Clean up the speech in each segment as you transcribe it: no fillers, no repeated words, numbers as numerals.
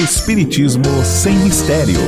Espiritismo sem mistério.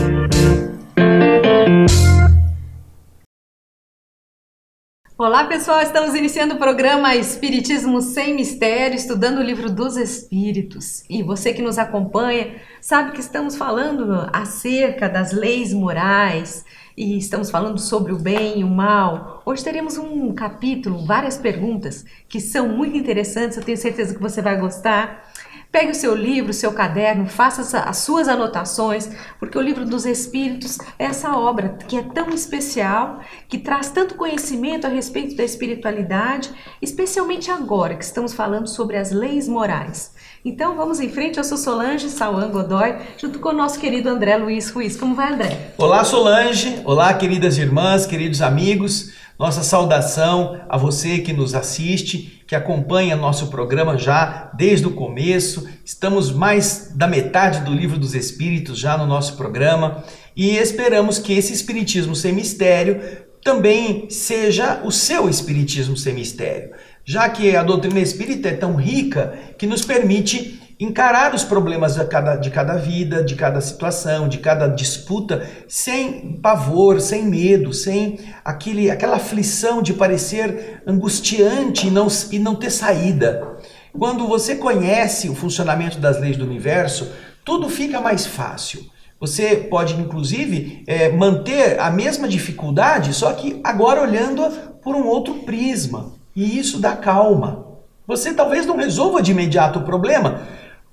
Olá pessoal, estamos iniciando o programa Espiritismo Sem Mistério, estudando o livro dos Espíritos. E você que nos acompanha sabe que estamos falando acerca das leis morais e estamos falando sobre o bem e o mal. Hoje teremos um capítulo, várias perguntas que são muito interessantes, eu tenho certeza que você vai gostar. Pegue o seu livro, o seu caderno, faça as suas anotações, porque o Livro dos Espíritos é essa obra que é tão especial, que traz tanto conhecimento a respeito da espiritualidade, especialmente agora que estamos falando sobre as leis morais. Então vamos em frente, eu sou Solange Sauan Godoy, junto com o nosso querido André Luiz Ruiz. Como vai, André? Olá, Solange. Olá, queridas irmãs, queridos amigos. Nossa saudação a você que nos assiste, que acompanha nosso programa já desde o começo. Estamos mais da metade do Livro dos Espíritos já no nosso programa e esperamos que esse Espiritismo Sem Mistério também seja o seu Espiritismo Sem Mistério, já que a doutrina espírita é tão rica que nos permite encarar os problemas de cada vida, de cada situação, de cada disputa, sem pavor, sem medo, sem aquela aflição de parecer angustiante e não ter saída. Quando você conhece o funcionamento das leis do universo, tudo fica mais fácil. Você pode, inclusive, manter a mesma dificuldade, só que agora olhando por um outro prisma. E isso dá calma. Você talvez não resolva de imediato o problema,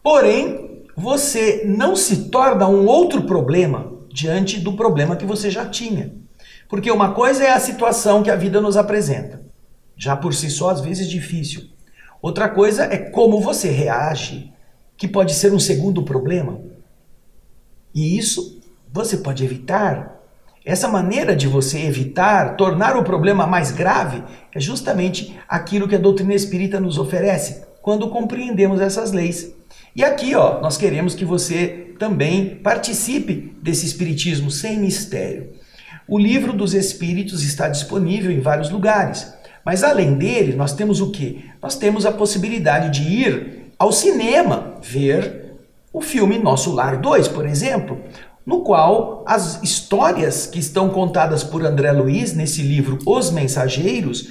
porém, você não se torna um outro problema diante do problema que você já tinha. Porque uma coisa é a situação que a vida nos apresenta, já por si só às vezes difícil. Outra coisa é como você reage, que pode ser um segundo problema. E isso você pode evitar. Essa maneira de você evitar, tornar o problema mais grave, é justamente aquilo que a doutrina espírita nos oferece, quando compreendemos essas leis. E aqui, nós queremos que você também participe desse Espiritismo Sem Mistério. O Livro dos Espíritos está disponível em vários lugares, mas além dele, nós temos o quê? Nós temos a possibilidade de ir ao cinema, ver o filme Nosso Lar 2, por exemplo, no qual as histórias que estão contadas por André Luiz nesse livro Os Mensageiros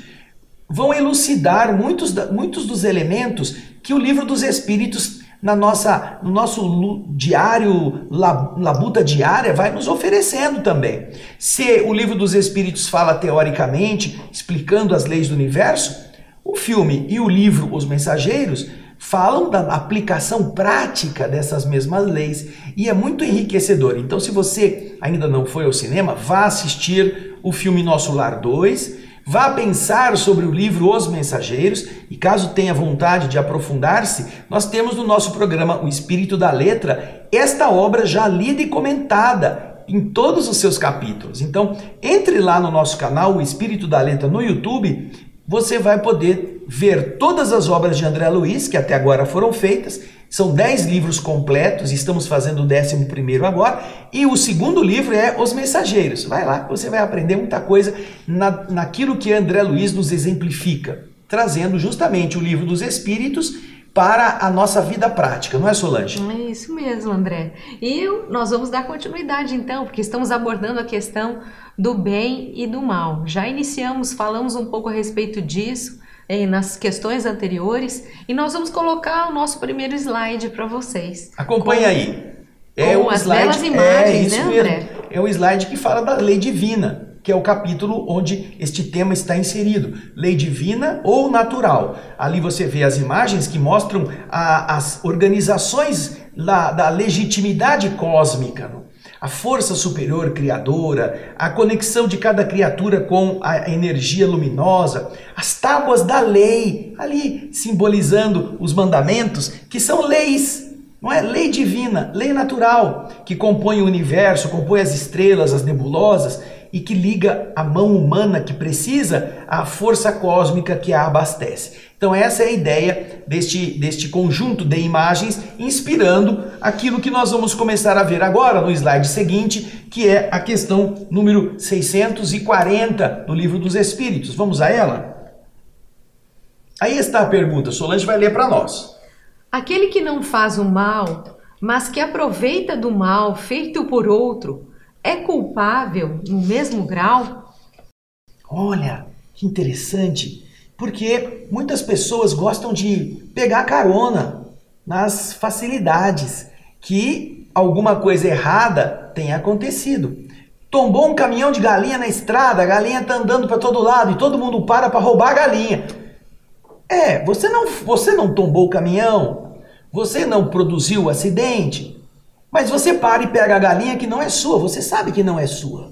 vão elucidar muitos dos elementos que o Livro dos Espíritos no nosso diário, labuta diária, vai nos oferecendo também. Se o Livro dos Espíritos fala teoricamente, explicando as leis do universo, o filme e o livro Os Mensageiros falam da aplicação prática dessas mesmas leis e é muito enriquecedor. Então, se você ainda não foi ao cinema, vá assistir o filme Nosso Lar 2, vá pensar sobre o livro Os Mensageiros e caso tenha vontade de aprofundar-se, nós temos no nosso programa O Espírito da Letra esta obra já lida e comentada em todos os seus capítulos. Então, entre lá no nosso canal, O Espírito da Letra no YouTube, você vai poder ver todas as obras de André Luiz, que até agora foram feitas. São 10 livros completos, estamos fazendo o 11º agora, e o segundo livro é Os Mensageiros. Vai lá que você vai aprender muita coisa naquilo que André Luiz nos exemplifica, trazendo justamente o Livro dos Espíritos para a nossa vida prática, não é, Solange? É isso mesmo, André. E nós vamos dar continuidade então, porque estamos abordando a questão do bem e do mal. Já iniciamos, falamos um pouco a respeito disso nas questões anteriores e nós vamos colocar o nosso primeiro slide para vocês. Acompanhe aí. Com as belas imagens, né, André? É o slide que fala da lei divina, que é o capítulo onde este tema está inserido. Lei divina ou natural. Ali você vê as imagens que mostram as organizações da legitimidade cósmica, a força superior criadora, a conexão de cada criatura com a energia luminosa, as tábuas da lei, ali simbolizando os mandamentos, que são leis, não é? Lei divina, lei natural, que compõe o universo, compõe as estrelas, as nebulosas, e que liga a mão humana que precisa à força cósmica que a abastece. Então essa é a ideia deste conjunto de imagens, inspirando aquilo que nós vamos começar a ver agora no slide seguinte, que é a questão número 640 do Livro dos Espíritos. Vamos a ela? Aí está a pergunta, Solange vai ler para nós. Aquele que não faz o mal, mas que aproveita do mal feito por outro, é culpável no mesmo grau? Olha, que interessante, porque muitas pessoas gostam de pegar carona nas facilidades que alguma coisa errada tenha acontecido. Tombou um caminhão de galinha na estrada, a galinha está andando para todo lado e todo mundo para roubar a galinha. Você não tombou o caminhão, você não produziu o acidente, mas você para e pega a galinha que não é sua, você sabe que não é sua.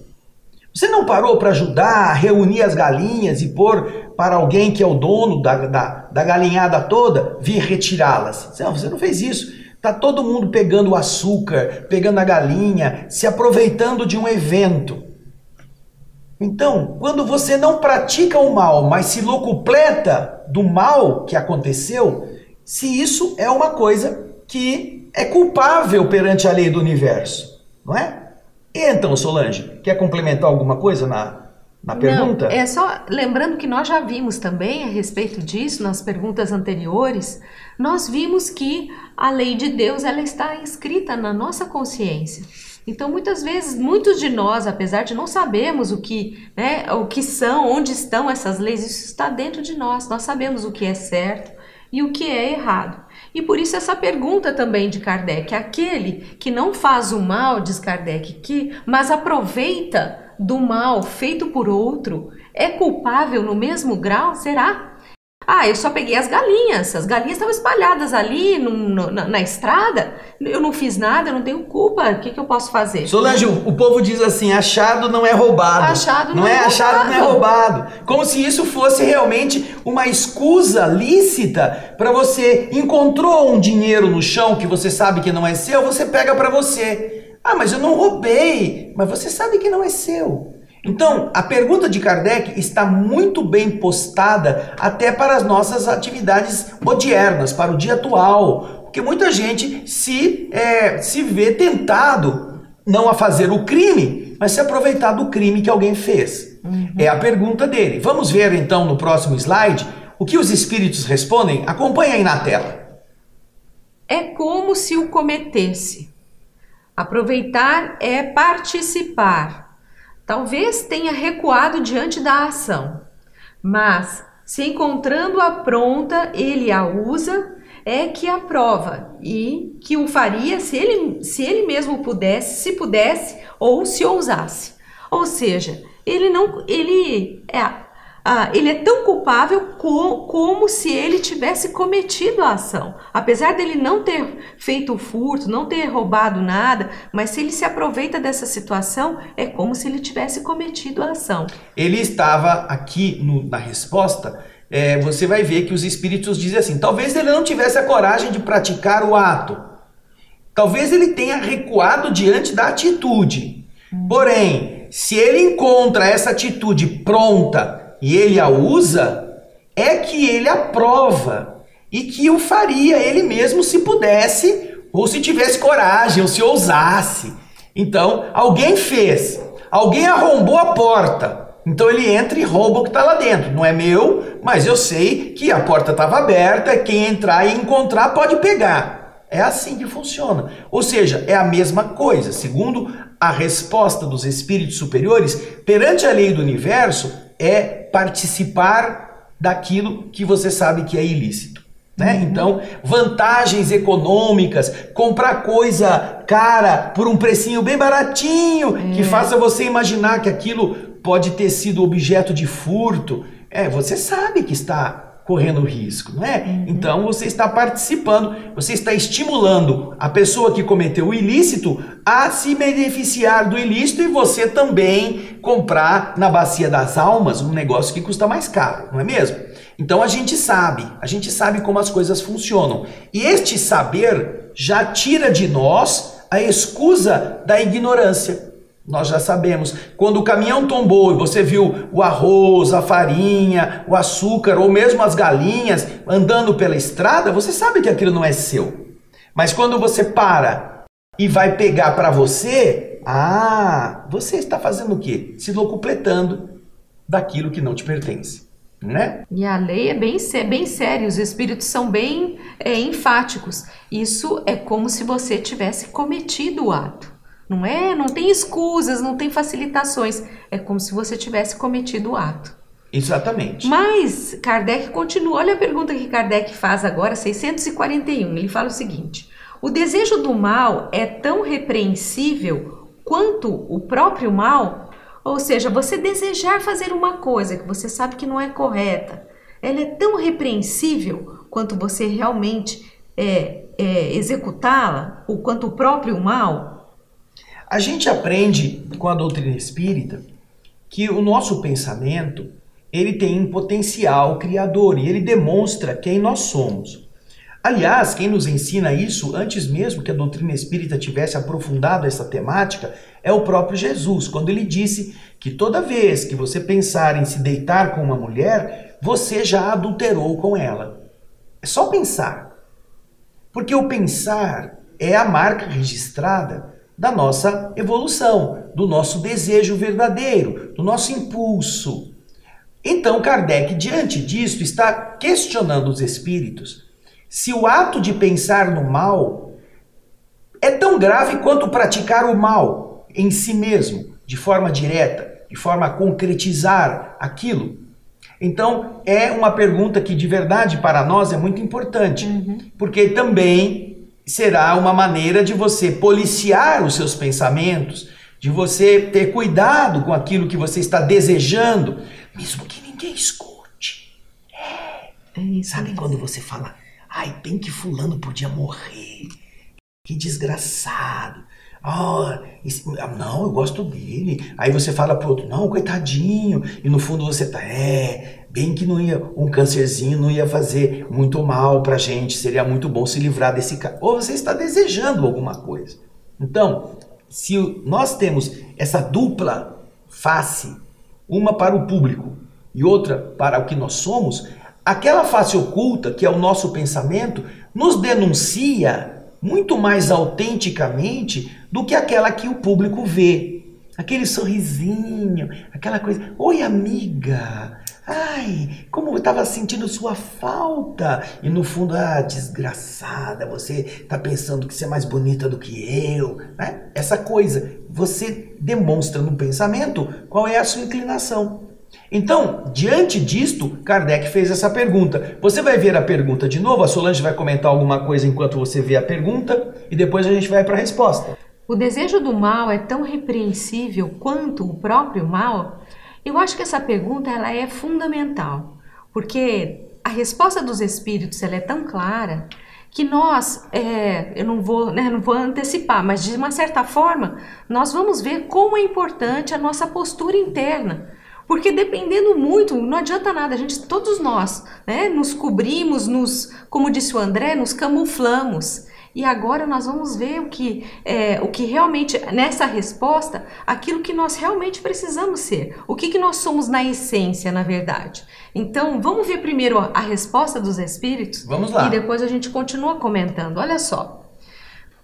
Você não parou para ajudar a reunir as galinhas e pôr para alguém que é o dono da galinhada toda vir retirá-las. Não, você não fez isso. Está todo mundo pegando o açúcar, pegando a galinha, se aproveitando de um evento. Então, quando você não pratica o mal, mas se locupleta do mal que aconteceu, se isso é uma coisa que é culpável perante a lei do universo, não é? E então, Solange, quer complementar alguma coisa na pergunta? Não, é só lembrando que nós já vimos também a respeito disso nas perguntas anteriores, nós vimos que a lei de Deus ela está inscrita na nossa consciência. Então, muitas vezes, muitos de nós, apesar de não sabermos o que são, onde estão essas leis, isso está dentro de nós. Nós sabemos o que é certo e o que é errado. E por isso essa pergunta também de Kardec, aquele que não faz o mal, diz Kardec, mas aproveita do mal feito por outro, é culpável no mesmo grau? Será? Eu só peguei as galinhas estavam espalhadas ali na estrada, eu não fiz nada, eu não tenho culpa, o que eu posso fazer? Solange, o povo diz assim, achado não é roubado. Achado não é achado, não é roubado. Como se isso fosse realmente uma escusa lícita para você, encontrou um dinheiro no chão que você sabe que não é seu, você pega para você. Mas eu não roubei, mas você sabe que não é seu. Então, a pergunta de Kardec está muito bem postada até para as nossas atividades odiernas, para o dia atual, porque muita gente se vê tentado não a fazer o crime, mas se aproveitar do crime que alguém fez. É a pergunta dele. Vamos ver então no próximo slide o que os espíritos respondem? Acompanhe aí na tela. É como se o cometesse. Aproveitar é participar. Talvez tenha recuado diante da ação, mas se encontrando-a pronta, ele a usa, é que a prova e que o faria se ele mesmo pudesse, se pudesse ou se ousasse. Ou seja, ele é tão culpável como se ele tivesse cometido a ação. Apesar dele não ter feito o furto, não ter roubado nada, mas se ele se aproveita dessa situação, é como se ele tivesse cometido a ação. Ele estava aqui na resposta, você vai ver que os espíritos dizem assim, talvez ele não tivesse a coragem de praticar o ato. Talvez ele tenha recuado diante da atitude. Porém, se ele encontra essa atitude pronta, e ele a usa, é que ele aprova e que o faria ele mesmo se pudesse, ou se tivesse coragem, ou se ousasse. Então, alguém fez, alguém arrombou a porta, então ele entra e rouba o que está lá dentro. Não é meu, mas eu sei que a porta estava aberta, quem entrar e encontrar pode pegar. É assim que funciona. Ou seja, é a mesma coisa. Segundo a resposta dos espíritos superiores, perante a lei do universo, é participar daquilo que você sabe que é ilícito, né? Então, vantagens econômicas, comprar coisa cara por um precinho bem baratinho, que faça você imaginar que aquilo pode ter sido objeto de furto, você sabe que está correndo risco, não é? Então você está participando, você está estimulando a pessoa que cometeu o ilícito a se beneficiar do ilícito e você também comprar na bacia das almas um negócio que custa mais caro, não é mesmo? Então a gente sabe como as coisas funcionam. E este saber já tira de nós a escusa da ignorância. Nós já sabemos, quando o caminhão tombou e você viu o arroz, a farinha, o açúcar ou mesmo as galinhas andando pela estrada, você sabe que aquilo não é seu. Mas quando você para e vai pegar para você, você está fazendo o quê? Se locupletando daquilo que não te pertence. né? E a lei é bem séria, os espíritos são bem enfáticos. Isso é como se você tivesse cometido o ato. Não é? Não tem escusas, não tem facilitações. É como se você tivesse cometido o ato. Exatamente. Mas Kardec continua. Olha a pergunta que Kardec faz agora, 641. Ele fala o seguinte: o desejo do mal é tão repreensível quanto o próprio mal? Ou seja, você desejar fazer uma coisa que você sabe que não é correta, ela é tão repreensível quanto você realmente executá-la, ou quanto o próprio mal? A gente aprende com a doutrina espírita que o nosso pensamento, ele tem um potencial criador e ele demonstra quem nós somos. Aliás, quem nos ensina isso, antes mesmo que a doutrina espírita tivesse aprofundado essa temática, é o próprio Jesus, quando ele disse que toda vez que você pensar em se deitar com uma mulher, você já adulterou com ela. É só pensar. Porque o pensar é a marca registrada da nossa evolução, do nosso desejo verdadeiro, do nosso impulso. Então Kardec, diante disso, está questionando os espíritos se o ato de pensar no mal é tão grave quanto praticar o mal em si mesmo, de forma direta, de forma a concretizar aquilo. Então, é uma pergunta que de verdade para nós é muito importante, porque também será uma maneira de você policiar os seus pensamentos, de você ter cuidado com aquilo que você está desejando, mesmo que ninguém escute. É isso. Sabe quando você fala, ai, bem que fulano podia morrer, que desgraçado. Não, eu gosto dele. Aí você fala pro outro, não, coitadinho. E no fundo você tá, bem que não ia, um câncerzinho não ia fazer muito mal pra gente, seria muito bom se livrar desse cara. Ou você está desejando alguma coisa. Então, se nós temos essa dupla face, uma para o público e outra para o que nós somos, aquela face oculta, que é o nosso pensamento, nos denuncia muito mais autenticamente do que aquela que o público vê. Aquele sorrisinho, aquela coisa, oi amiga, ai, como eu estava sentindo sua falta. E no fundo, desgraçada, você está pensando que você é mais bonita do que eu, né? Essa coisa, você demonstra no pensamento qual é a sua inclinação. Então, diante disto, Kardec fez essa pergunta. Você vai ver a pergunta de novo, a Solange vai comentar alguma coisa enquanto você vê a pergunta e depois a gente vai para a resposta. O desejo do mal é tão repreensível quanto o próprio mal? Eu acho que essa pergunta ela é fundamental, porque a resposta dos espíritos ela é tão clara que nós, eu não vou antecipar, mas de uma certa forma, nós vamos ver como é importante a nossa postura interna. Porque dependendo muito, não adianta nada, todos nós, né, nos cobrimos, como disse o André, nos camuflamos. E agora nós vamos ver o que realmente, nessa resposta, aquilo que nós realmente precisamos ser. O que nós somos na essência, na verdade. Então, vamos ver primeiro a resposta dos espíritos? Vamos lá. E depois a gente continua comentando. Olha só.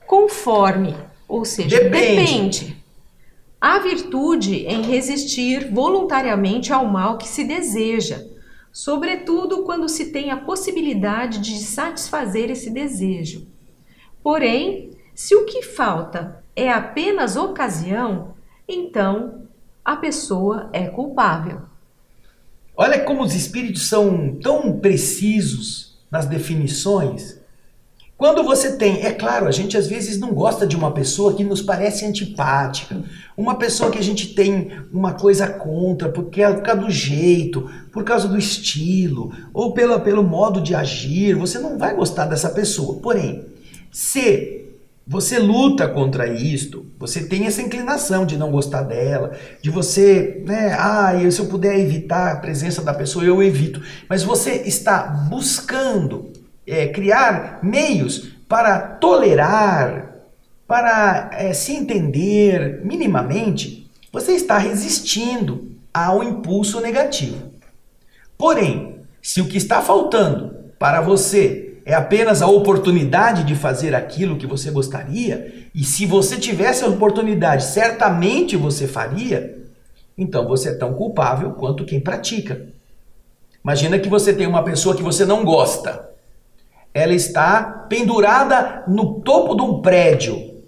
Conforme, ou seja, depende. Há virtude em resistir voluntariamente ao mal que se deseja, sobretudo quando se tem a possibilidade de satisfazer esse desejo. Porém, se o que falta é apenas ocasião, então a pessoa é culpável. Olha como os espíritos são tão precisos nas definições. Quando você tem, é claro, a gente às vezes não gosta de uma pessoa que nos parece antipática, uma pessoa que a gente tem uma coisa contra, porque por causa do jeito, por causa do estilo, ou pelo modo de agir, você não vai gostar dessa pessoa. Porém, se você luta contra isto, você tem essa inclinação de não gostar dela, de você, se eu puder evitar a presença da pessoa, eu evito. Mas você está buscando criar meios para tolerar, para se entender minimamente, você está resistindo ao impulso negativo. Porém, se o que está faltando para você é apenas a oportunidade de fazer aquilo que você gostaria, e se você tivesse a oportunidade, certamente você faria, então você é tão culpável quanto quem pratica. Imagina que você tem uma pessoa que você não gosta. Ela está pendurada no topo de um prédio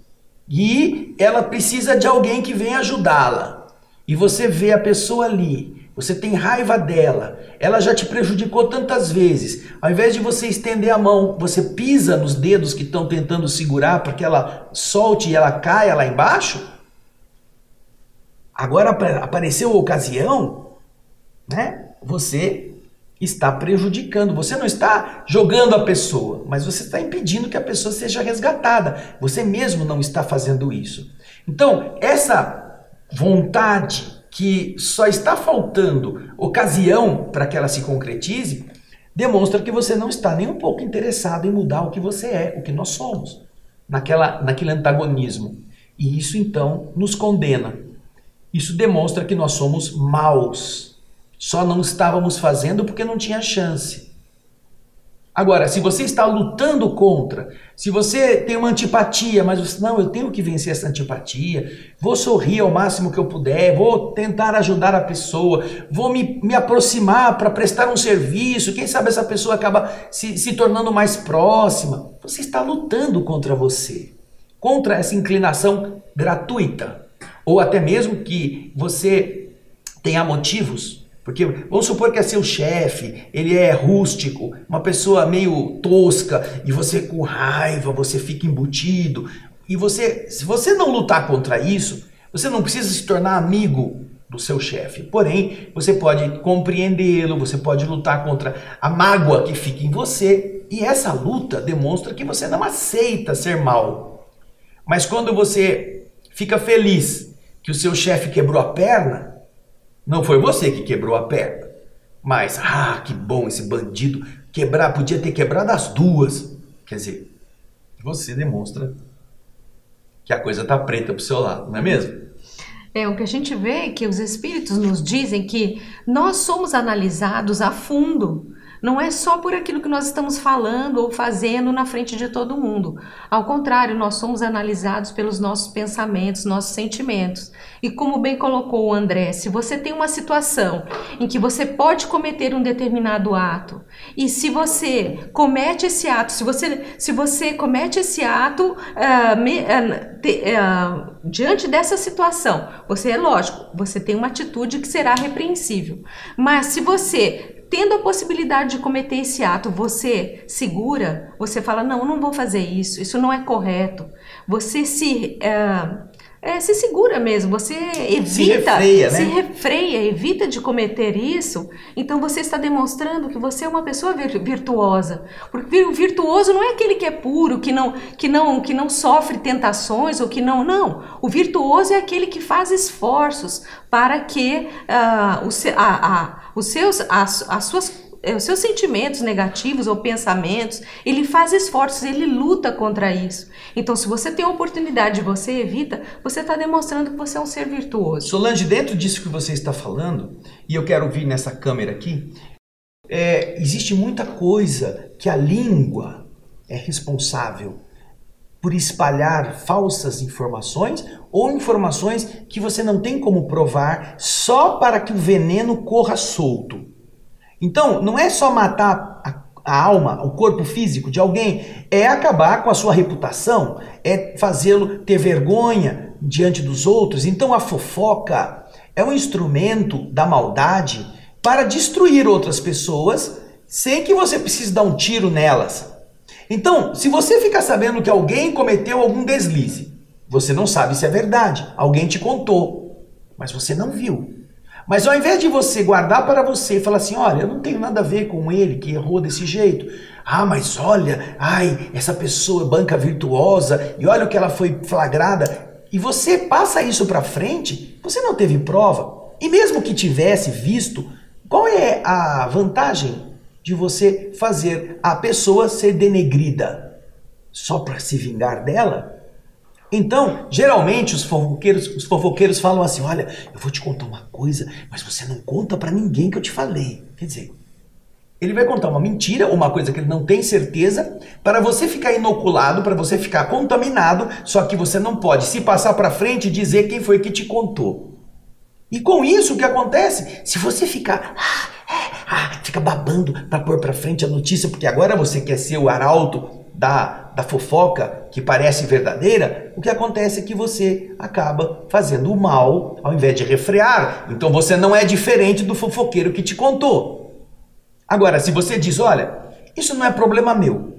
e ela precisa de alguém que venha ajudá-la. E você vê a pessoa ali, você tem raiva dela, ela já te prejudicou tantas vezes. Ao invés de você estender a mão, você pisa nos dedos que estão tentando segurar para que ela solte e ela caia lá embaixo. Agora apareceu a ocasião, né? Você está prejudicando, você não está jogando a pessoa, mas você está impedindo que a pessoa seja resgatada. Você mesmo não está fazendo isso. Então, essa vontade que só está faltando ocasião para que ela se concretize, demonstra que você não está nem um pouco interessado em mudar o que você é, o que nós somos, naquele antagonismo. E isso então nos condena. Isso demonstra que nós somos maus. Só não estávamos fazendo porque não tinha chance. Agora, se você está lutando contra, se você tem uma antipatia, mas você, não, eu tenho que vencer essa antipatia, vou sorrir ao máximo que eu puder, vou tentar ajudar a pessoa, vou me aproximar para prestar um serviço, quem sabe essa pessoa acaba se tornando mais próxima. Você está lutando contra você, contra essa inclinação gratuita, ou até mesmo que você tenha motivos. Porque vamos supor que é seu chefe, ele é rústico, uma pessoa meio tosca, e você com raiva, você fica embutido. E se você não lutar contra isso, você não precisa se tornar amigo do seu chefe. Porém, você pode compreendê-lo, você pode lutar contra a mágoa que fica em você. E essa luta demonstra que você não aceita ser mal. Mas quando você fica feliz que o seu chefe quebrou a perna, não foi você que quebrou a perna, mas, que bom esse bandido, podia ter quebrado as duas. Quer dizer, você demonstra que a coisa está preta pro seu lado, não é mesmo? O que a gente vê é que os espíritos nos dizem que nós somos analisados a fundo. Não é só por aquilo que nós estamos falando ou fazendo na frente de todo mundo. Ao contrário, nós somos analisados pelos nossos pensamentos, nossos sentimentos. E como bem colocou o André, se você tem uma situação em que você pode cometer um determinado ato, e se você comete esse ato, se você comete esse ato diante dessa situação, é lógico, você tem uma atitude que será repreensível. Mas se você, tendo a possibilidade de cometer esse ato, você segura, você fala, não vou fazer isso não é correto. Você se segura mesmo, você evita, se refreia, evita de cometer isso. Então você está demonstrando que você é uma pessoa virtuosa. Porque o virtuoso não é aquele que é puro, que não sofre tentações, ou que não. O virtuoso é aquele que faz esforços para que os seus sentimentos negativos ou pensamentos, ele faz esforços, ele luta contra isso. Então, se você tem a oportunidade, você evita, você está demonstrando que você é um ser virtuoso. Solange, dentro disso que você está falando, e eu quero vir nessa câmera aqui, existe muita coisa que a língua é responsável por espalhar falsas informações ou informações que você não tem como provar só para que o veneno corra solto. Então, não é só matar a alma, o corpo físico de alguém, é acabar com a sua reputação, é fazê-lo ter vergonha diante dos outros. Então, a fofoca é um instrumento da maldade para destruir outras pessoas sem que você precise dar um tiro nelas. Então, se você ficar sabendo que alguém cometeu algum deslize, você não sabe se é verdade, alguém te contou, mas você não viu. Mas ao invés de você guardar para você e falar assim, olha, eu não tenho nada a ver com ele que errou desse jeito. Mas olha, essa pessoa é banca virtuosa e olha o que ela foi flagrada. E você passa isso para frente, você não teve prova. E mesmo que tivesse visto, qual é a vantagem de você fazer a pessoa ser denegrida? Só para se vingar dela? Então, geralmente os fofoqueiros falam assim, olha, eu vou te contar uma coisa, mas você não conta pra ninguém que eu te falei. Quer dizer, ele vai contar uma mentira, uma coisa que ele não tem certeza, para você ficar inoculado, para você ficar contaminado, só que você não pode se passar pra frente e dizer quem foi que te contou. E com isso, o que acontece? Se você ficar fica babando para pôr para frente a notícia, porque agora você quer ser o arauto da fofoca que parece verdadeira. O que acontece é que você acaba fazendo o mal ao invés de refrear. Então você não é diferente do fofoqueiro que te contou. Agora, se você diz, olha, isso não é problema meu,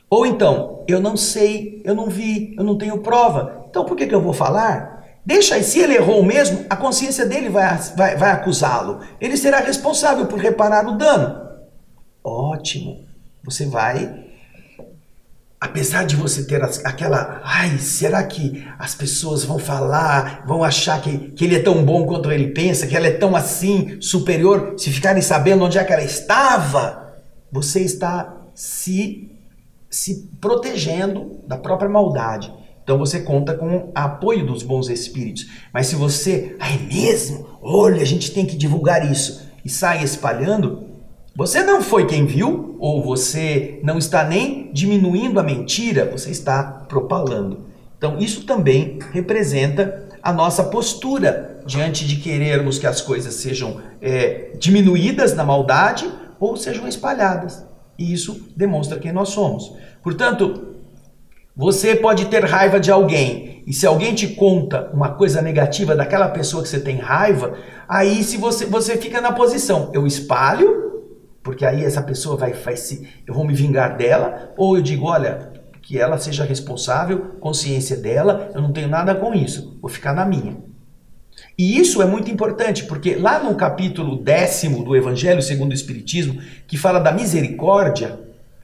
ou então, eu não sei, eu não vi, eu não tenho prova, então por que eu vou falar? Deixa aí, se ele errou mesmo, a consciência dele vai acusá-lo. Ele será responsável por reparar o dano. Ótimo, você vai... Apesar de você ter aquela... Ai, será que as pessoas vão falar, vão achar que ele é tão bom quanto ele pensa, que ela é tão assim, superior, se ficarem sabendo onde é que ela estava? Você está se protegendo da própria maldade. Então você conta com o apoio dos bons espíritos. Mas se você... Ah, é mesmo? Olha, a gente tem que divulgar isso. E sai espalhando... Você não foi quem viu, ou você não está nem diminuindo a mentira, você está propalando. Então isso também representa a nossa postura diante de querermos que as coisas sejam diminuídas na maldade ou sejam espalhadas. E isso demonstra quem nós somos. Portanto, você pode ter raiva de alguém, e se alguém te conta uma coisa negativa daquela pessoa que você tem raiva, aí se você fica na posição, eu espalho, porque aí essa pessoa eu vou me vingar dela, ou eu digo, olha, que ela seja responsável, consciência dela, eu não tenho nada com isso, vou ficar na minha. E isso é muito importante, porque lá no capítulo 10º do Evangelho segundo o Espiritismo, que fala da misericórdia,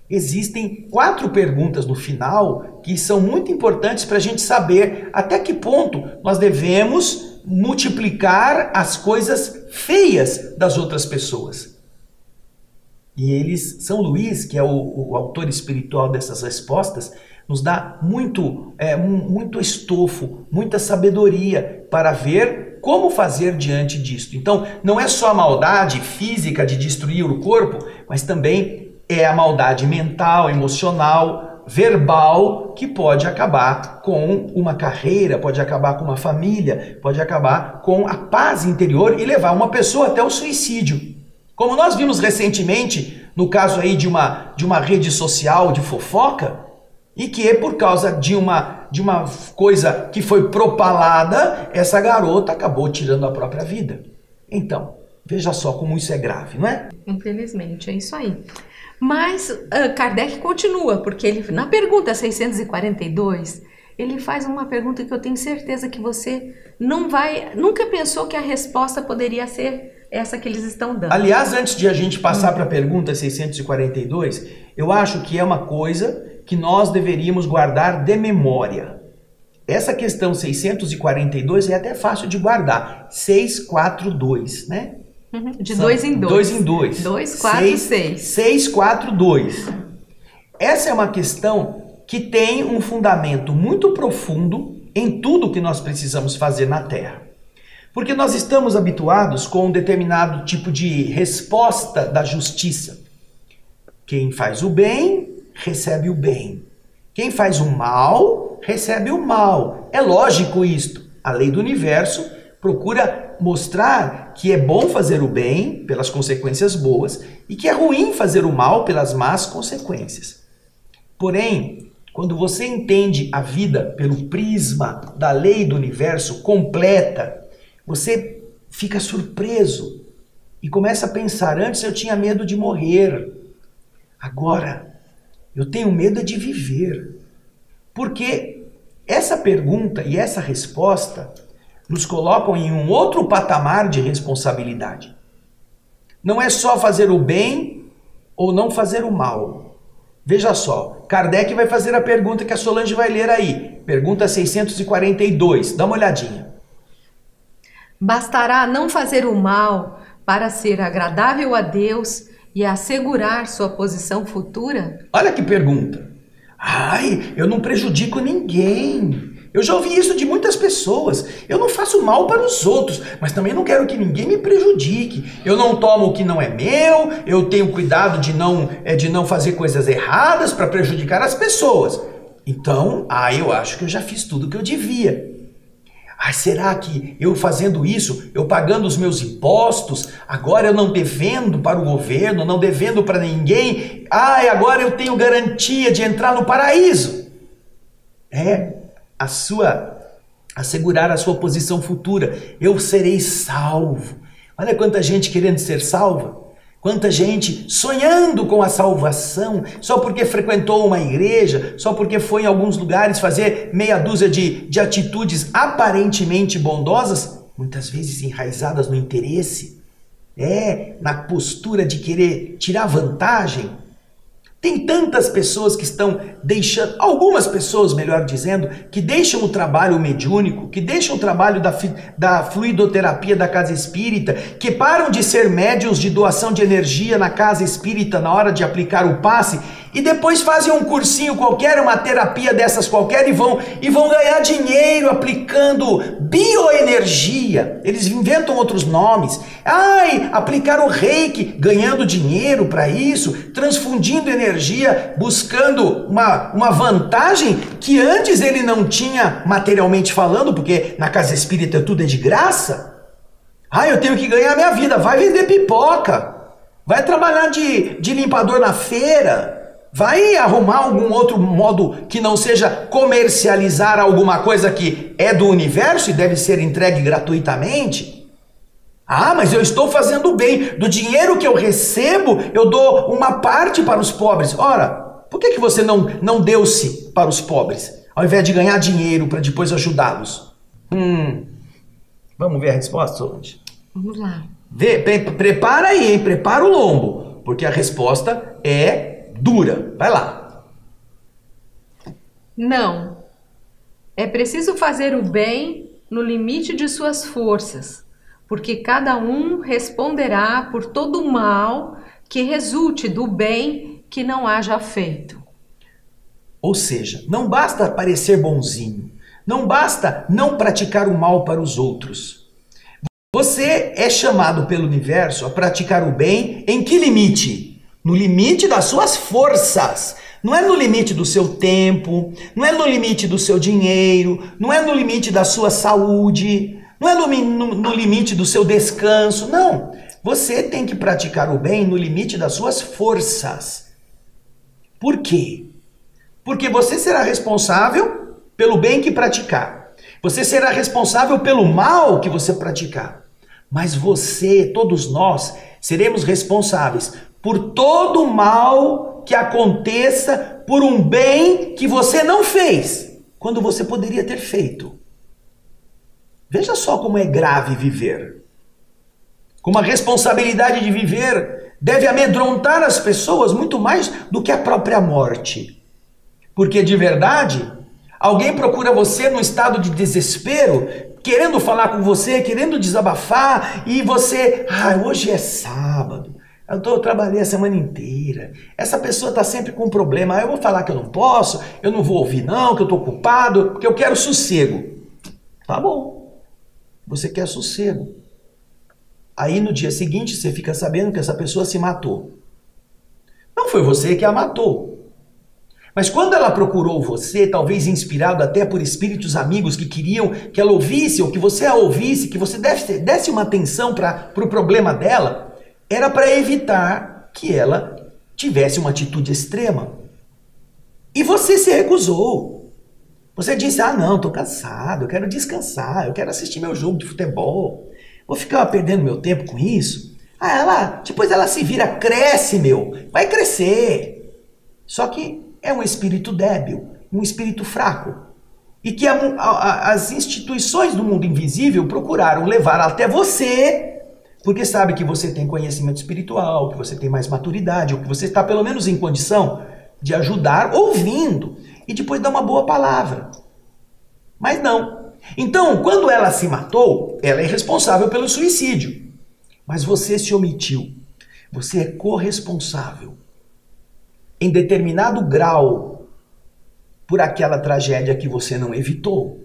existem 4 perguntas no final que são muito importantes para a gente saber até que ponto nós devemos multiplicar as coisas feias das outras pessoas. E São Luís, que é o autor espiritual dessas respostas, nos dá muito estofo, muita sabedoria para ver como fazer diante disto. Então, não é só a maldade física de destruir o corpo, mas também é a maldade mental, emocional, verbal, que pode acabar com uma carreira, pode acabar com uma família, pode acabar com a paz interior e levar uma pessoa até o suicídio. Como nós vimos recentemente, no caso aí de uma rede social de fofoca, e que por causa de uma coisa que foi propalada, essa garota acabou tirando a própria vida. Então, veja só como isso é grave, não é? Infelizmente, é isso aí. Mas Kardec continua, porque ele, na pergunta 642, ele faz uma pergunta que eu tenho certeza que você nunca pensou que a resposta poderia ser essa que eles estão dando. Aliás, antes de a gente passar para a pergunta 642, eu acho que é uma coisa que nós deveríamos guardar de memória. Essa questão 642 é até fácil de guardar. 642, né? De 2 em 2. 2 em 2. 2, 4, 6. 6, 4, 2. Essa é uma questão que tem um fundamento muito profundo em tudo que nós precisamos fazer na Terra. Porque nós estamos habituados com um determinado tipo de resposta da justiça. Quem faz o bem, recebe o bem. Quem faz o mal, recebe o mal. É lógico isto. A lei do universo procura mostrar que é bom fazer o bem pelas consequências boas e que é ruim fazer o mal pelas más consequências. Porém, quando você entende a vida pelo prisma da lei do universo completa, você fica surpreso e começa a pensar, antes eu tinha medo de morrer, agora eu tenho medo de viver. Porque essa pergunta e essa resposta nos colocam em um outro patamar de responsabilidade. Não é só fazer o bem ou não fazer o mal. Veja só, Kardec vai fazer a pergunta que a Solange vai ler aí, pergunta 642, dá uma olhadinha. Bastará não fazer o mal para ser agradável a Deus e assegurar sua posição futura? Olha que pergunta. Ai, eu não prejudico ninguém. Eu já ouvi isso de muitas pessoas. Eu não faço mal para os outros, mas também não quero que ninguém me prejudique. Eu não tomo o que não é meu, eu tenho cuidado de não fazer coisas erradas para prejudicar as pessoas. Então, eu acho que eu já fiz tudo o que eu devia. Ai, será que eu fazendo isso, eu pagando os meus impostos, agora eu não devendo para o governo, não devendo para ninguém, ai, agora eu tenho garantia de entrar no paraíso. É assegurar a sua posição futura. Eu serei salvo. Olha quanta gente querendo ser salva. Quanta gente sonhando com a salvação, só porque frequentou uma igreja, só porque foi em alguns lugares fazer meia dúzia de atitudes aparentemente bondosas, muitas vezes enraizadas no interesse, na postura de querer tirar vantagem. Tem tantas pessoas que estão deixando, algumas pessoas, melhor dizendo, que deixam o trabalho mediúnico, que deixam o trabalho da fluidoterapia da casa espírita, que param de ser médiuns de doação de energia na casa espírita na hora de aplicar o passe e depois fazem um cursinho qualquer, uma terapia dessas qualquer e vão ganhar dinheiro aplicando bioenergia. Eles inventam outros nomes. Ai, aplicar o reiki, ganhando dinheiro para isso, transfundindo energia, buscando uma vantagem que antes ele não tinha materialmente falando, porque na casa espírita tudo é de graça. Ah, eu tenho que ganhar minha vida. Vai vender pipoca. Vai trabalhar de limpador na feira. Vai arrumar algum outro modo que não seja comercializar alguma coisa que é do universo e deve ser entregue gratuitamente? Ah, mas eu estou fazendo bem. Do dinheiro que eu recebo, eu dou uma parte para os pobres. Ora, por que você não deu-se para os pobres, ao invés de ganhar dinheiro para depois ajudá-los? Vamos ver a resposta, Solange? Vamos lá. Prepara aí, hein? Prepara o lombo, porque a resposta é dura. Vai lá. Não. É preciso fazer o bem no limite de suas forças, porque cada um responderá por todo o mal que resulte do bem que não haja feito. Ou seja, não basta parecer bonzinho, não basta não praticar o mal para os outros. Você é chamado pelo universo a praticar o bem em que limite? No limite das suas forças. Não é no limite do seu tempo, não é no limite do seu dinheiro, não é no limite da sua saúde, não é no limite do seu descanso, não. Você tem que praticar o bem no limite das suas forças. Por quê? Porque você será responsável pelo bem que praticar. Você será responsável pelo mal que você praticar. Mas você, todos nós, seremos responsáveis por todo o mal que aconteça por um bem que você não fez, quando você poderia ter feito. Veja só como é grave viver. Como a responsabilidade de viver deve amedrontar as pessoas muito mais do que a própria morte. Porque de verdade, alguém procura você num estado de desespero, querendo falar com você, querendo desabafar, e você, hoje é sábado, eu trabalhei a semana inteira, essa pessoa está sempre com um problema, eu vou falar que eu não posso, eu não vou ouvir não, que eu estou ocupado, porque eu quero sossego. Tá bom, você quer sossego. Aí no dia seguinte você fica sabendo que essa pessoa se matou. Não foi você que a matou. Mas quando ela procurou você, talvez inspirado até por espíritos amigos que queriam que ela ouvisse, ou que você a ouvisse, que você desse uma atenção para o problema dela, era para evitar que ela tivesse uma atitude extrema. E você se recusou. Você disse, não, estou cansado, eu quero descansar, eu quero assistir meu jogo de futebol. Vou ficar perdendo meu tempo com isso? Depois ela se vira, cresce, vai crescer. Só que é um espírito débil, um espírito fraco. E que as instituições do mundo invisível procuraram levar até você, porque sabe que você tem conhecimento espiritual, que você tem mais maturidade, ou que você está pelo menos em condição de ajudar ouvindo e depois dar uma boa palavra. Mas não. Então, quando ela se matou, ela é responsável pelo suicídio. Mas você se omitiu. Você é corresponsável em determinado grau por aquela tragédia que você não evitou.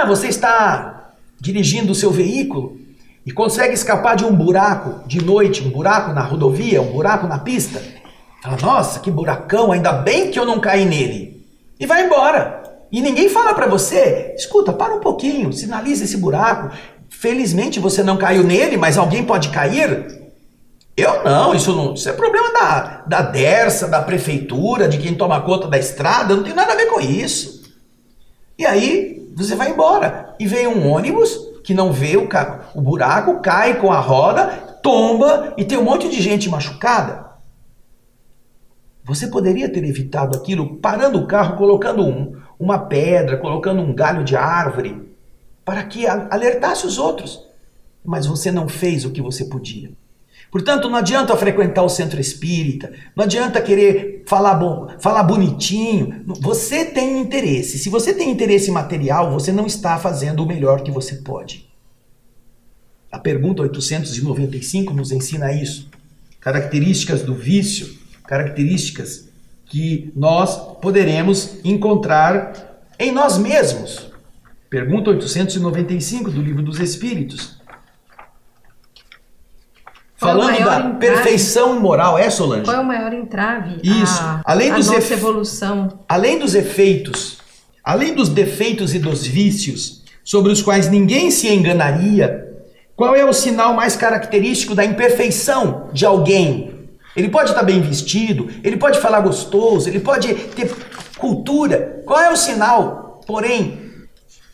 Você está dirigindo o seu veículo e consegue escapar de um buraco de noite, um buraco na rodovia, um buraco na pista. Fala, nossa, que buracão, ainda bem que eu não caí nele. E vai embora. E ninguém fala para você, escuta, para um pouquinho, sinaliza esse buraco. Felizmente você não caiu nele, mas alguém pode cair. Eu não, isso é problema da Dersa, da prefeitura, de quem toma conta da estrada, não tem nada a ver com isso. E aí você vai embora e vem um ônibus que não vê o buraco, cai com a roda, tomba e tem um monte de gente machucada. Você poderia ter evitado aquilo parando o carro, colocando uma pedra, colocando um galho de árvore, para que alertasse os outros. Mas você não fez o que você podia. Portanto, não adianta frequentar o centro espírita, não adianta querer falar bonitinho. Você tem interesse. Se você tem interesse material, você não está fazendo o melhor que você pode. A pergunta 895 nos ensina isso. Características do vício, características que nós poderemos encontrar em nós mesmos. Pergunta 895 do Livro dos Espíritos. Falando da perfeição moral, Solange? Qual é o maior entrave? Isso. Além dos nossa evolução. Além dos efeitos, além dos defeitos e dos vícios, sobre os quais ninguém se enganaria, qual é o sinal mais característico da imperfeição de alguém? Ele pode estar bem vestido, ele pode falar gostoso, ele pode ter cultura. Qual é o sinal, porém,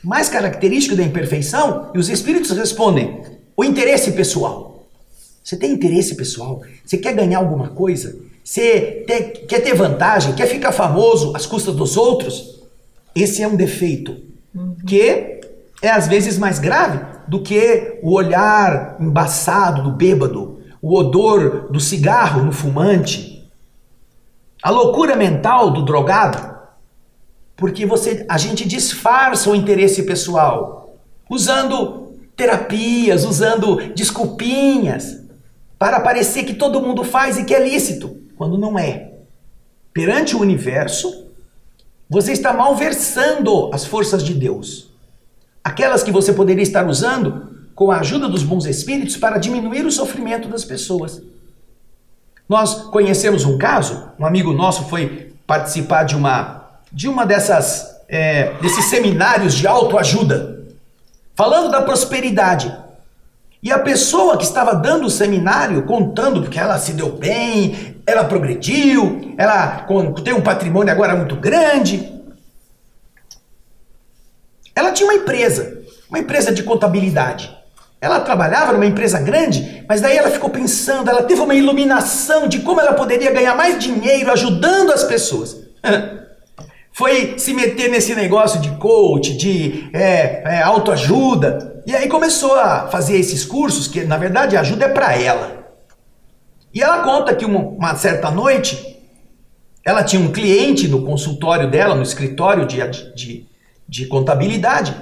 mais característico da imperfeição? E os espíritos respondem: o interesse pessoal. Você tem interesse pessoal? Você quer ganhar alguma coisa? Você quer ter vantagem? Quer ficar famoso às custas dos outros? Esse é um defeito que é às vezes mais grave do que o olhar embaçado do bêbado, o odor do cigarro no fumante, a loucura mental do drogado. Porque a gente disfarça o interesse pessoal usando terapias, usando desculpinhas, para parecer que todo mundo faz e que é lícito, quando não é. Perante o universo, você está malversando as forças de Deus. Aquelas que você poderia estar usando com a ajuda dos bons espíritos para diminuir o sofrimento das pessoas. Nós conhecemos um caso, um amigo nosso foi participar de uma desses seminários de autoajuda, falando da prosperidade. E a pessoa que estava dando o seminário, contando porque ela se deu bem, ela progrediu, ela tem um patrimônio agora muito grande. Ela tinha uma empresa de contabilidade. Ela trabalhava numa empresa grande, mas daí ela ficou pensando, ela teve uma iluminação de como ela poderia ganhar mais dinheiro ajudando as pessoas. Foi se meter nesse negócio de coach, de autoajuda. E aí começou a fazer esses cursos, que na verdade a ajuda é para ela. E ela conta que uma certa noite, ela tinha um cliente no consultório dela, no escritório de contabilidade,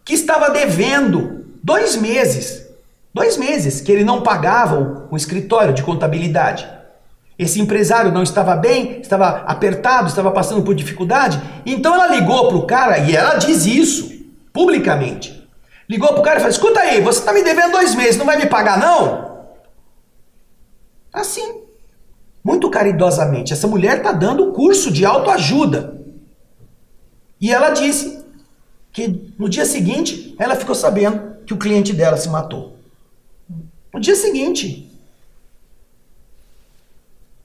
que estava devendo 2 meses. 2 meses que ele não pagava o escritório de contabilidade. Esse empresário não estava bem, estava apertado, estava passando por dificuldade. Então ela ligou para o cara, e ela diz isso publicamente. Ligou para o cara e falou: escuta aí, você está me devendo 2 meses, não vai me pagar não? Assim, muito caridosamente. Essa mulher está dando curso de autoajuda. E ela disse que no dia seguinte ela ficou sabendo que o cliente dela se matou. No dia seguinte.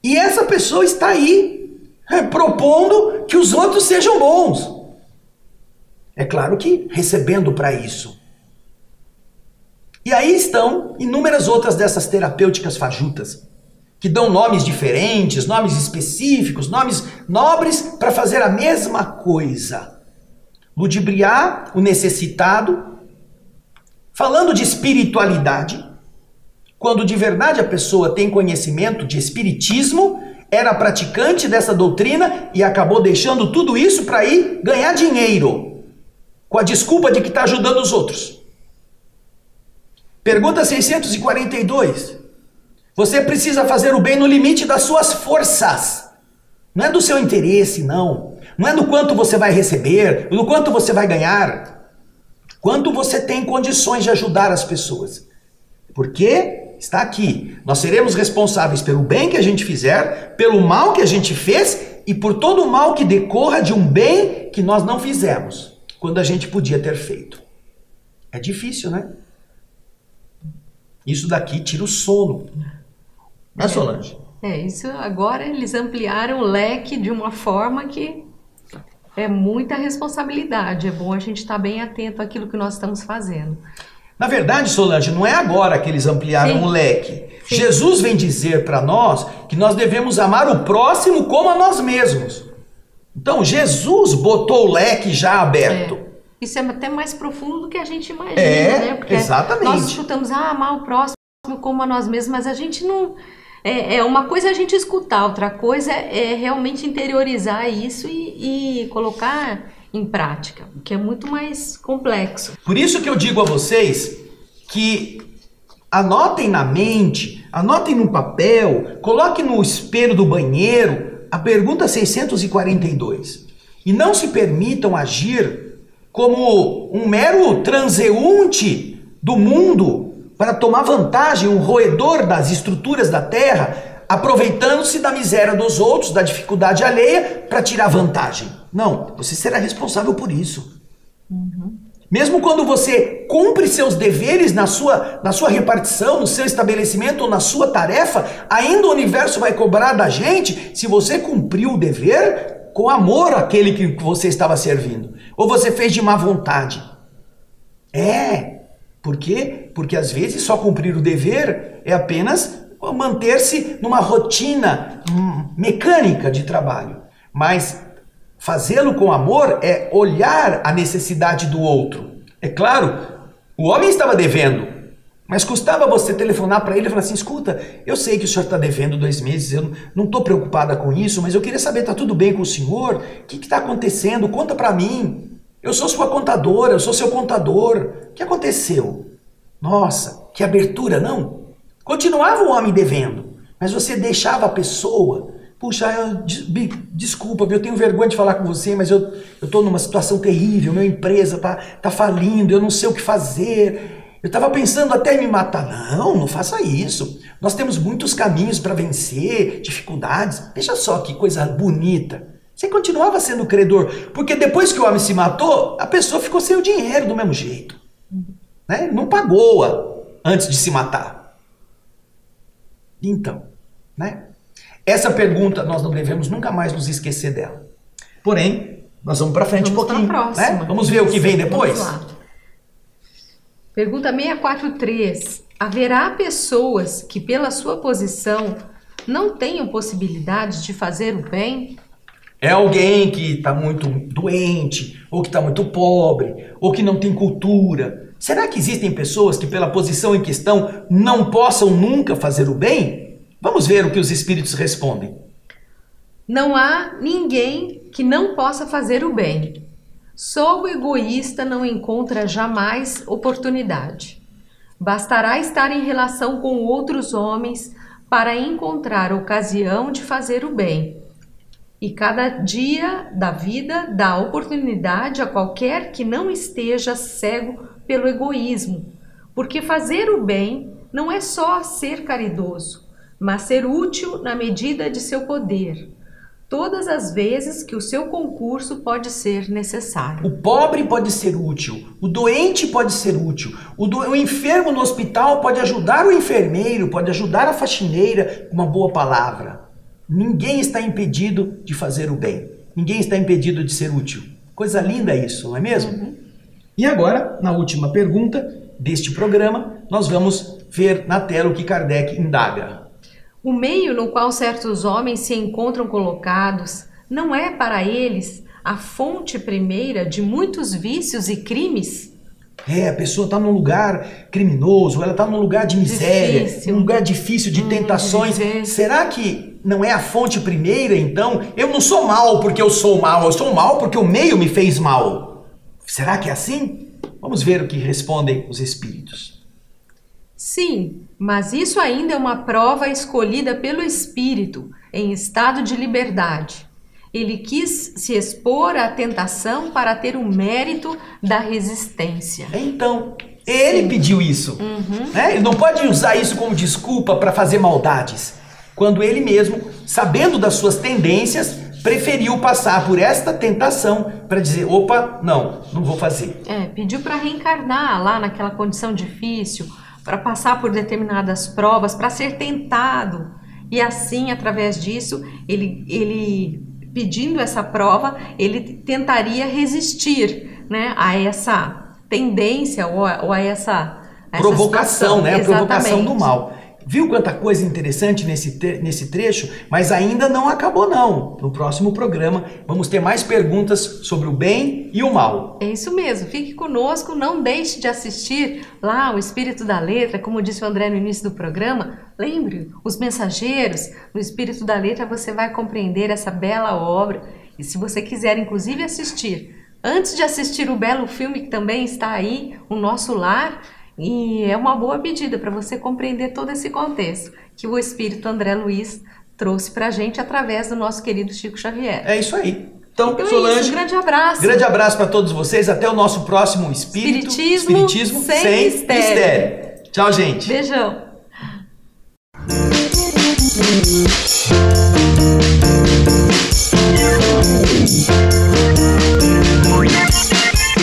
E essa pessoa está aí propondo que os outros sejam bons. É claro que recebendo para isso. E aí estão inúmeras outras dessas terapêuticas fajutas, que dão nomes diferentes, nomes específicos, nomes nobres para fazer a mesma coisa. Ludibriar o necessitado, falando de espiritualidade, quando de verdade a pessoa tem conhecimento de espiritismo, era praticante dessa doutrina e acabou deixando tudo isso para ir ganhar dinheiro, com a desculpa de que está ajudando os outros. Pergunta 642. Você precisa fazer o bem no limite das suas forças. Não é do seu interesse, não. Não é do quanto você vai receber, do quanto você vai ganhar. Quanto você tem condições de ajudar as pessoas. Porque está aqui. Nós seremos responsáveis pelo bem que a gente fizer, pelo mal que a gente fez e por todo o mal que decorra de um bem que nós não fizemos, quando a gente podia ter feito. É difícil, né? Isso daqui tira o sono. Né, Solange? Isso agora eles ampliaram o leque de uma forma que é muita responsabilidade. É bom a gente estar bem atento àquilo que nós estamos fazendo. Na verdade, Solange, não é agora que eles ampliaram o leque. Sim. Jesus vem dizer para nós que nós devemos amar o próximo como a nós mesmos. Então, Jesus botou o leque já aberto. Isso é até mais profundo do que a gente imagina, né? Porque exatamente. Nós escutamos, amar o próximo como a nós mesmos, mas a gente não... uma coisa é a gente escutar, outra coisa é realmente interiorizar isso e colocar em prática, o que é muito mais complexo. Por isso que eu digo a vocês que anotem na mente, anotem no papel, coloquem no espelho do banheiro a pergunta 642. E não se permitam agir como um mero transeunte do mundo para tomar vantagem, um roedor das estruturas da terra, aproveitando-se da miséria dos outros, da dificuldade alheia, para tirar vantagem. Não, você será responsável por isso. Mesmo quando você cumpre seus deveres na sua repartição, no seu estabelecimento ou na sua tarefa, ainda o universo vai cobrar da gente se você cumpriu o dever com amor àquele que você estava servindo. Ou você fez de má vontade. Por quê? Porque às vezes só cumprir o dever é apenas manter-se numa rotina mecânica de trabalho. Mas fazê-lo com amor é olhar a necessidade do outro. É claro, o homem estava devendo, mas custava você telefonar para ele e falar assim, escuta, eu sei que o senhor está devendo 2 meses, eu não estou preocupada com isso, mas eu queria saber, está tudo bem com o senhor? O que está acontecendo? Conta para mim. Eu sou sua contadora, eu sou seu contador. O que aconteceu? Nossa, que abertura, não? Continuava o homem devendo, mas você deixava a pessoa... Puxa, desculpa, eu tenho vergonha de falar com você, mas eu estou numa situação terrível, minha empresa tá falindo, eu não sei o que fazer. Eu estava pensando até em me matar. Não faça isso. Nós temos muitos caminhos para vencer, dificuldades. Veja só que coisa bonita. Você continuava sendo credor, porque depois que o homem se matou, a pessoa ficou sem o dinheiro do mesmo jeito. Né? Não pagou antes de se matar. Então, né? Essa pergunta nós não devemos nunca mais nos esquecer dela. Porém, nós vamos para frente um pouquinho. Né? Vamos ver o que vem depois? Vamos lá. Pergunta 643. Haverá pessoas que, pela sua posição, não tenham possibilidade de fazer o bem? É alguém que está muito doente, ou que está muito pobre, ou que não tem cultura. Será que existem pessoas que, pela posição em questão, não possam nunca fazer o bem? Vamos ver o que os espíritos respondem. Não há ninguém que não possa fazer o bem. Só o egoísta não encontra jamais oportunidade. Bastará estar em relação com outros homens para encontrar ocasião de fazer o bem. E cada dia da vida dá oportunidade a qualquer que não esteja cego pelo egoísmo, porque fazer o bem não é só ser caridoso, mas ser útil na medida de seu poder, todas as vezes que o seu concurso pode ser necessário. O pobre pode ser útil, o doente pode ser útil, o enfermo no hospital pode ajudar o enfermeiro, pode ajudar a faxineira com uma boa palavra. Ninguém está impedido de fazer o bem, ninguém está impedido de ser útil. Coisa linda isso, não é mesmo? E agora, na última pergunta deste programa, nós vamos ver na tela o que Kardec indaga. O meio no qual certos homens se encontram colocados não é para eles a fonte primeira de muitos vícios e crimes? A pessoa está num lugar criminoso, ela está num lugar de miséria, num lugar difícil de tentações. Será que não é a fonte primeira, então? Eu não sou mal porque eu sou mal porque o meio me fez mal. Será que é assim? Vamos ver o que respondem os espíritos. Sim, mas isso ainda é uma prova escolhida pelo espírito em estado de liberdade. Ele quis se expor à tentação para ter o mérito da resistência. Então, ele pediu isso. Né? Ele não pode usar isso como desculpa para fazer maldades. Quando ele mesmo, sabendo das suas tendências, preferiu passar por esta tentação para dizer, opa, não vou fazer. Pediu para reencarnar lá naquela condição difícil, para passar por determinadas provas, para ser tentado. E assim, através disso, ele pedindo essa prova, ele tentaria resistir, né, a essa tendência ou a essa provocação, situação, né? A provocação do exatamente. mal. Viu quanta coisa interessante nesse trecho? Mas ainda não acabou não. No próximo programa vamos ter mais perguntas sobre o bem e o mal. É isso mesmo, fique conosco, não deixe de assistir lá o Espírito da Letra, como disse o André no início do programa. Lembre, os mensageiros, no Espírito da Letra você vai compreender essa bela obra. E se você quiser inclusive assistir, antes de assistir o belo filme que também está aí, O Nosso Lar, e é uma boa pedida para você compreender todo esse contexto que o Espírito André Luiz trouxe para a gente através do nosso querido Chico Xavier. É isso aí. Então, É Solange, isso, um grande abraço. Grande abraço para todos vocês. Até o nosso próximo Espiritismo sem mistério. Tchau, gente. Beijão.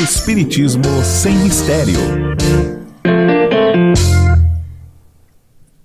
Espiritismo sem mistério.